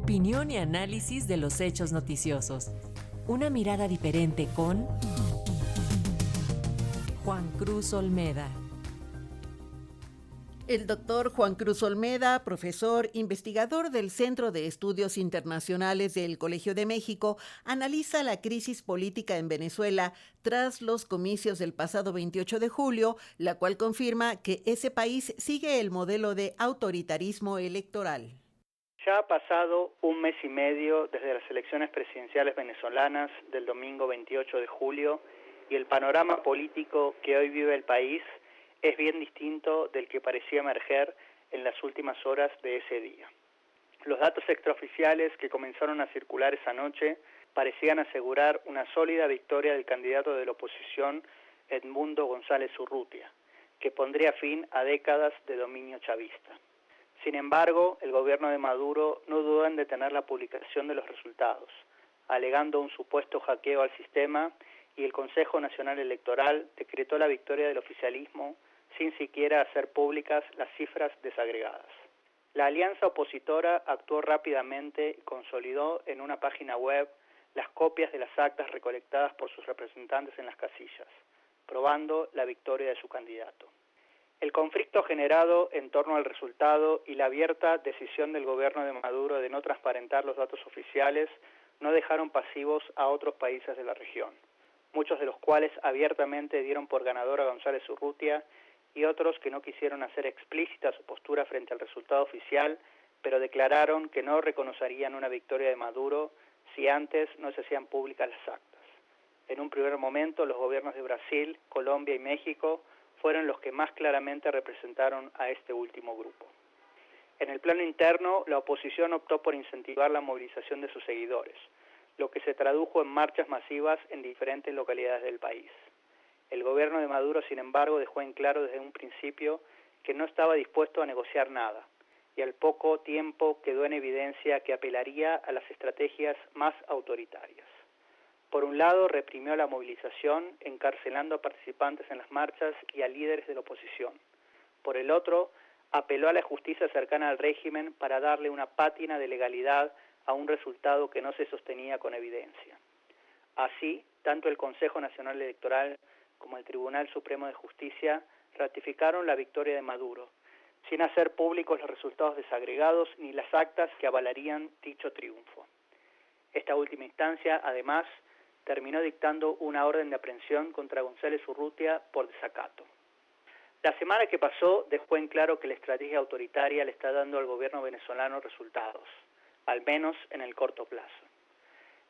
Opinión y análisis de los hechos noticiosos. Una mirada diferente con Juan Cruz Olmeda. El doctor Juan Cruz Olmeda, profesor investigador del Centro de Estudios Internacionales del Colegio de México, analiza la crisis política en Venezuela tras los comicios del pasado 28 de julio, la cual confirma que ese país sigue el modelo de autoritarismo electoral. Ya ha pasado un mes y medio desde las elecciones presidenciales venezolanas del domingo 28 de julio y el panorama político que hoy vive el país es bien distinto del que parecía emerger en las últimas horas de ese día. Los datos extraoficiales que comenzaron a circular esa noche parecían asegurar una sólida victoria del candidato de la oposición, Edmundo González Urrutia, que pondría fin a décadas de dominio chavista. Sin embargo, el gobierno de Maduro no dudó en detener la publicación de los resultados, alegando un supuesto hackeo al sistema, y el Consejo Nacional Electoral decretó la victoria del oficialismo sin siquiera hacer públicas las cifras desagregadas. La alianza opositora actuó rápidamente y consolidó en una página web las copias de las actas recolectadas por sus representantes en las casillas, probando la victoria de su candidato. El conflicto generado en torno al resultado y la abierta decisión del gobierno de Maduro de no transparentar los datos oficiales no dejaron pasivos a otros países de la región, muchos de los cuales abiertamente dieron por ganador a González Urrutia y otros que no quisieron hacer explícita su postura frente al resultado oficial, pero declararon que no reconocerían una victoria de Maduro si antes no se hacían públicas las actas. En un primer momento, los gobiernos de Brasil, Colombia y México fueron los que más claramente representaron a este último grupo. En el plano interno, la oposición optó por incentivar la movilización de sus seguidores, lo que se tradujo en marchas masivas en diferentes localidades del país. El gobierno de Maduro, sin embargo, dejó en claro desde un principio que no estaba dispuesto a negociar nada, y al poco tiempo quedó en evidencia que apelaría a las estrategias más autoritarias. Por un lado, reprimió la movilización, encarcelando a participantes en las marchas y a líderes de la oposición. Por el otro, apeló a la justicia cercana al régimen para darle una pátina de legalidad a un resultado que no se sostenía con evidencia. Así, tanto el Consejo Nacional Electoral como el Tribunal Supremo de Justicia ratificaron la victoria de Maduro, sin hacer públicos los resultados desagregados ni las actas que avalarían dicho triunfo. Esta última instancia, además, terminó dictando una orden de aprehensión contra González Urrutia por desacato. La semana que pasó dejó en claro que la estrategia autoritaria le está dando al gobierno venezolano resultados, al menos en el corto plazo.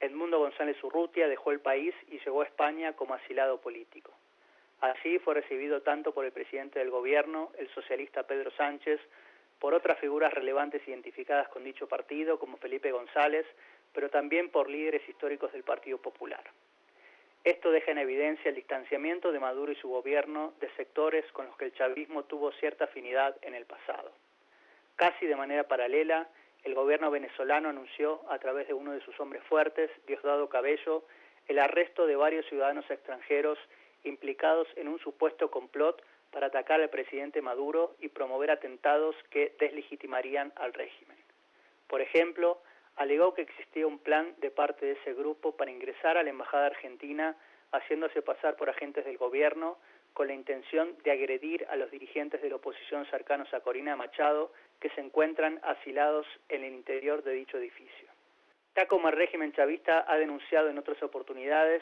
Edmundo González Urrutia dejó el país y llegó a España como asilado político. Así fue recibido tanto por el presidente del gobierno, el socialista Pedro Sánchez, por otras figuras relevantes identificadas con dicho partido, como Felipe González, pero también por líderes históricos del Partido Popular. Esto deja en evidencia el distanciamiento de Maduro y su gobierno de sectores con los que el chavismo tuvo cierta afinidad en el pasado. Casi de manera paralela, el gobierno venezolano anunció, a través de uno de sus hombres fuertes, Diosdado Cabello, el arresto de varios ciudadanos extranjeros implicados en un supuesto complot para atacar al presidente Maduro y promover atentados que deslegitimarían al régimen. Por ejemplo, alegó que existía un plan de parte de ese grupo para ingresar a la embajada argentina haciéndose pasar por agentes del gobierno con la intención de agredir a los dirigentes de la oposición cercanos a Corina Machado que se encuentran asilados en el interior de dicho edificio. Tal como el régimen chavista ha denunciado en otras oportunidades,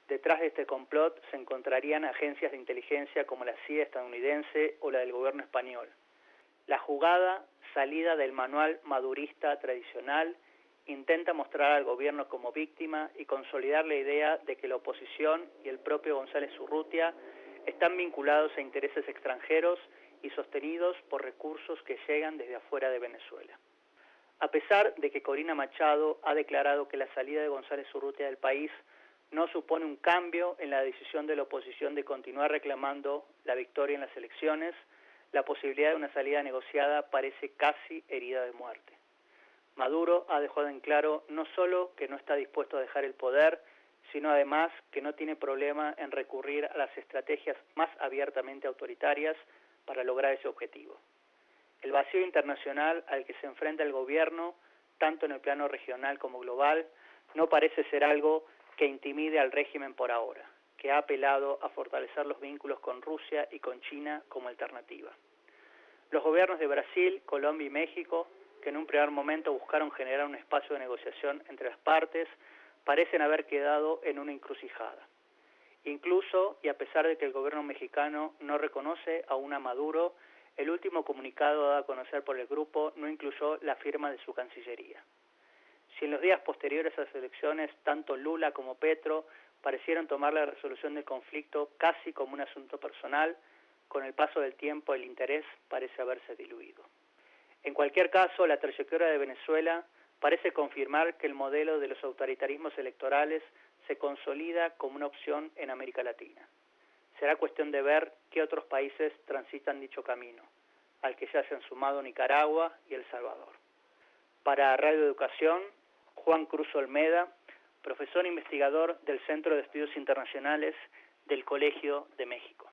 detrás de este complot se encontrarían agencias de inteligencia como la CIA estadounidense o la del gobierno español. La jugada, salida del manual madurista tradicional, intenta mostrar al gobierno como víctima y consolidar la idea de que la oposición y el propio González Urrutia están vinculados a intereses extranjeros y sostenidos por recursos que llegan desde afuera de Venezuela. A pesar de que Corina Machado ha declarado que la salida de González Urrutia del país no supone un cambio en la decisión de la oposición de continuar reclamando la victoria en las elecciones, la posibilidad de una salida negociada parece casi herida de muerte. Maduro ha dejado en claro no solo que no está dispuesto a dejar el poder, sino además que no tiene problema en recurrir a las estrategias más abiertamente autoritarias para lograr ese objetivo. El vacío internacional al que se enfrenta el gobierno tanto en el plano regional como global, no parece ser algo que intimide al régimen por ahora, que ha apelado a fortalecer los vínculos con Rusia y con China como alternativa. Los gobiernos de Brasil, Colombia y México, que en un primer momento buscaron generar un espacio de negociación entre las partes, parecen haber quedado en una encrucijada. Incluso, y a pesar de que el gobierno mexicano no reconoce aún a Maduro, el último comunicado dado a conocer por el grupo no incluyó la firma de su Cancillería. Si en los días posteriores a las elecciones, tanto Lula como Petro parecieron tomar la resolución del conflicto casi como un asunto personal, con el paso del tiempo el interés parece haberse diluido. En cualquier caso, la trayectoria de Venezuela parece confirmar que el modelo de los autoritarismos electorales se consolida como una opción en América Latina. Será cuestión de ver qué otros países transitan dicho camino, al que ya se han sumado Nicaragua y El Salvador. Para Radio Educación, Juan Cruz Olmeda, profesor investigador del Centro de Estudios Internacionales del Colegio de México.